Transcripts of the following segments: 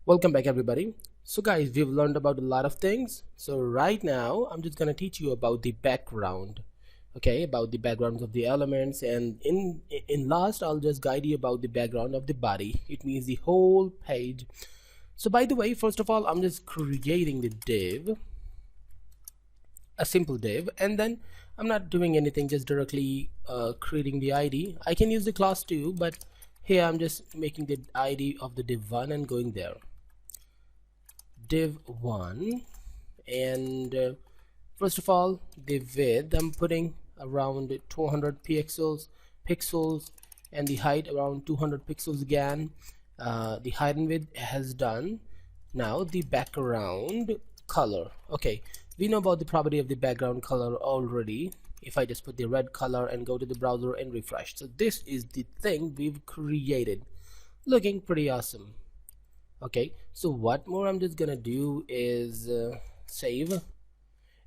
Welcome back everybody. So guys, we've learned about a lot of things. So right now I'm just going to teach you about the background. Okay, about the backgrounds of the elements, and in last I'll just guide you about the background of the body. It means the whole page. So by the way, first of all, I'm just creating the div, a simple div, and then I'm not doing anything, just directly creating the ID. I can use the class too, but here I'm just making the ID of the div1 and going there, div1, and first of all, the width I'm putting around 200 pixels, and the height around 200 pixels again. The height and width has done. Now the background color. Okay, we know about the property of the background color already. If I just put the red color and go to the browser and refresh, so this is the thing we've created, looking pretty awesome. Okay, so what more I'm just gonna do is save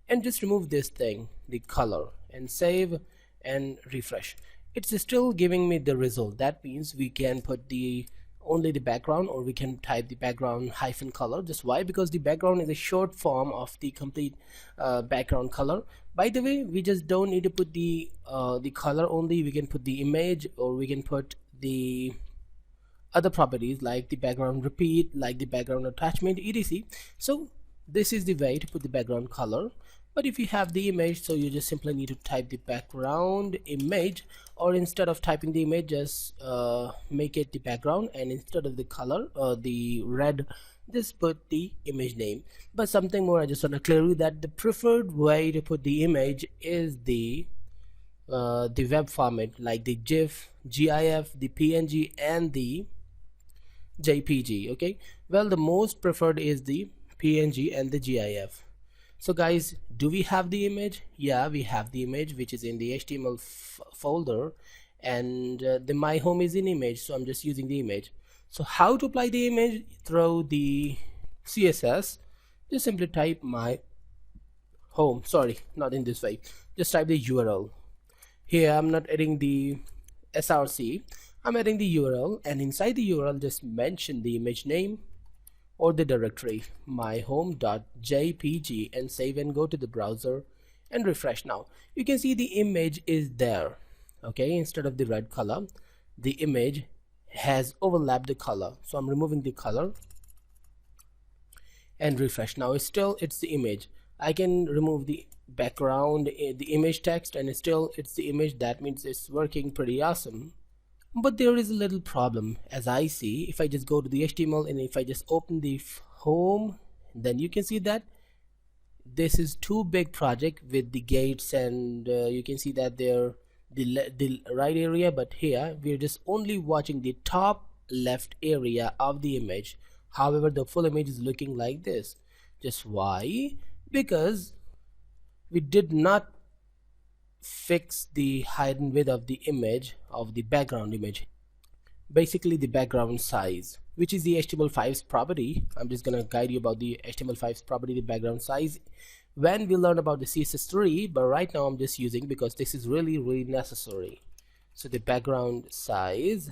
and just remove this thing, the color, and save and refresh. It's still giving me the result. That means we can put the only the background, or we can type the background hyphen color. Just why? Because the background is a short form of the complete background color. By the way, we just don't need to put the color only. We can put the image, or we can put the other properties like the background repeat, like the background attachment, etc. So this is the way to put the background color. But if you have the image, so you just simply need to type the background image, or instead of typing the image, just make it the background, and instead of the color, the red, just put the image name. But something more, I just want to clear you that the preferred way to put the image is the web format, like the GIF, GIF, the PNG, and the JPG. Okay, well, the most preferred is the PNG and the GIF. So guys, do we have the image? Yeah, we have the image, which is in the HTML folder, and the my home is in image, so I'm just using the image. So how to apply the image? Through the CSS, just simply type my home. Sorry, not in this way. Just type the URL. Here I'm not adding the src, I'm adding the URL, and inside the URL just mention the image name or the directory myhome.jpg, and save and go to the browser and refresh. Now you can see the image is there. Okay, instead of the red color, the image has overlapped the color, so I'm removing the color and refresh. Now it's the image. I can remove the background, the image text, and it's the image. That means it's working pretty awesome. But there is a little problem, as I see. If I just go to the HTML and if I just open the home, then you can see that this is too big project with the gates, and you can see that they're the right area, but here we're just only watching the top left area of the image. However, the full image is looking like this. Just why? Because we did not fix the height and width of the image, of the background image, basically the background size, which is the HTML5's property. I'm just gonna guide you about the HTML5's property, the background size, when we learn about the CSS3, but right now I'm just using, because this is really necessary. So the background size,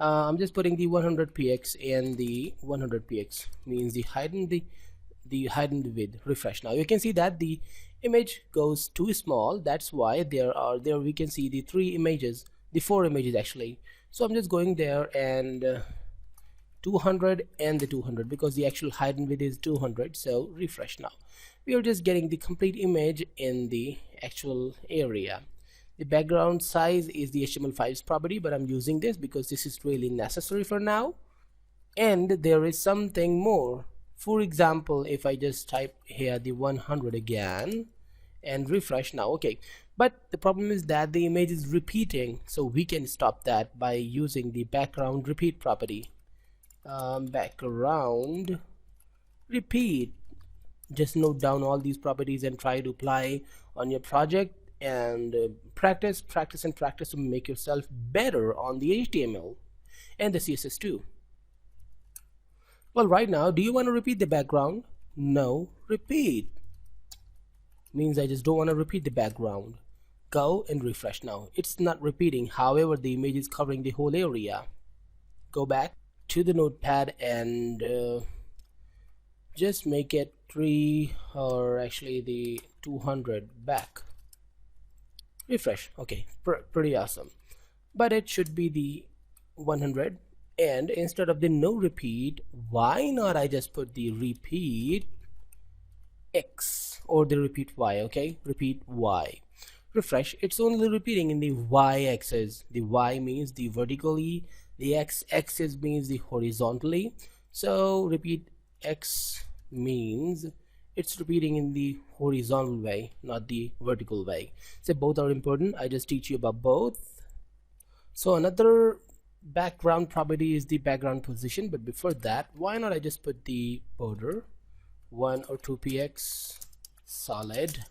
I'm just putting the 100px, and the 100px means the height and the height and the width. Refresh. Now you can see that the image goes too small. That's why there we can see the four images actually. So I'm just going there, and 200 and the 200, because the actual height and width is 200. So refresh. Now we are just getting the complete image in the actual area. The background size is the HTML5's property, but I'm using this because this is really necessary for now. And there is something more. For example, if I just type here the 100 again and refresh now, okay, but the problem is that the image is repeating, so we can stop that by using the background repeat property. Background repeat. Just note down all these properties and try to apply on your project, and practice to make yourself better on the HTML and the CSS too. Well, right now, do you want to repeat the background? No, repeat. Means I just don't want to repeat the background. Go and refresh now. It's not repeating, however the image is covering the whole area. go back to the notepad and just make it 3 or actually the 200 back. Refresh. Okay, pretty awesome. But it should be the 100, and instead of the no repeat, why not I just put the repeat X or the repeat Y. Okay, repeat Y. Refresh. It's only repeating in the Y axis. The Y means the vertically, the X axis means the horizontally. So repeat X means it's repeating in the horizontal way, not the vertical way. So both are important. I just teach you about both. So another background property is the background position, but before that, why not I just put the border 1 or 2 px solid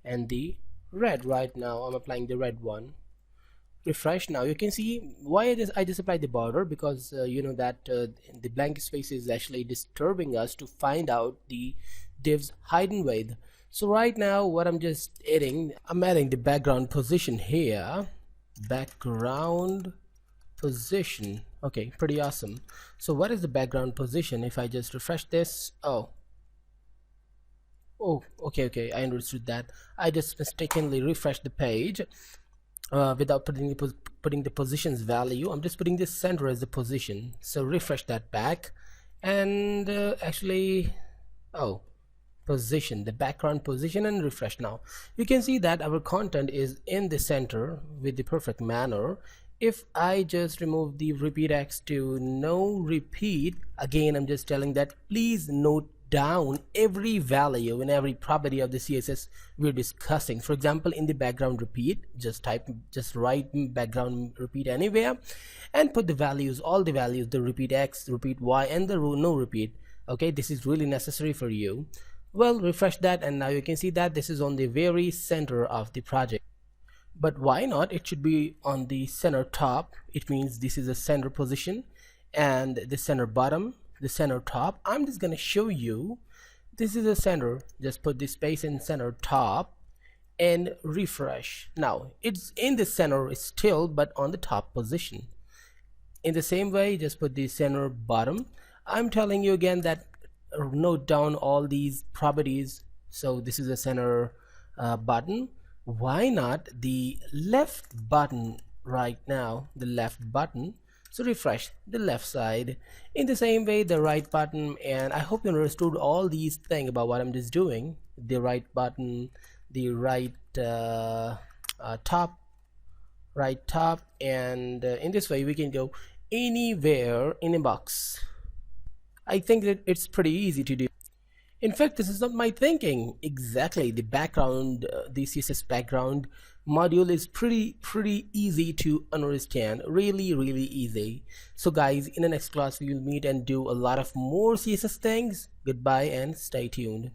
and the red. Right now I'm applying the red one. Refresh. Now you can see why I just applied the border, because you know that the blank space is actually disturbing us to find out the div's height and width. So right now what I'm adding the background position here. Background position. Okay, pretty awesome. So what is the background position? If I just refresh this, oh, okay, I understood that. I just mistakenly refreshed the page without putting the positions value. I'm just putting this center as the position. So refresh that back, and actually, oh, position, the background position, and refresh. Now you can see that our content is in the center with the perfect manner. If I just remove the repeat X to no repeat, again I'm just telling that please note down every value and every property of the CSS we're discussing. For example, in the background repeat, just write background repeat anywhere and put the values, all the values, the repeat X, repeat Y, and the no repeat. Okay, this is really necessary for you. Well, refresh that, and now you can see that this is on the very center of the project. But why not? It should be on the center top. It means this is the center position, and the center bottom, the center top. I'm just going to show you this is the center. Just put the space in center top and refresh. Now it's in the center still, but on the top position. In the same way, just put the center bottom. I'm telling you again that note down all these properties. So this is the center button. Why not the left button right now, the left button? So refresh the left side. In the same way, the right button. And I hope you understood all these things about what I'm just doing. The right button, the right top, and in this way we can go anywhere in a box. I think that it's pretty easy to do. In fact, this is not my thinking. Exactly, the background, the CSS background module is pretty easy to understand. Really easy. So guys, in the next class we will meet and do a lot of more CSS things. Goodbye and stay tuned.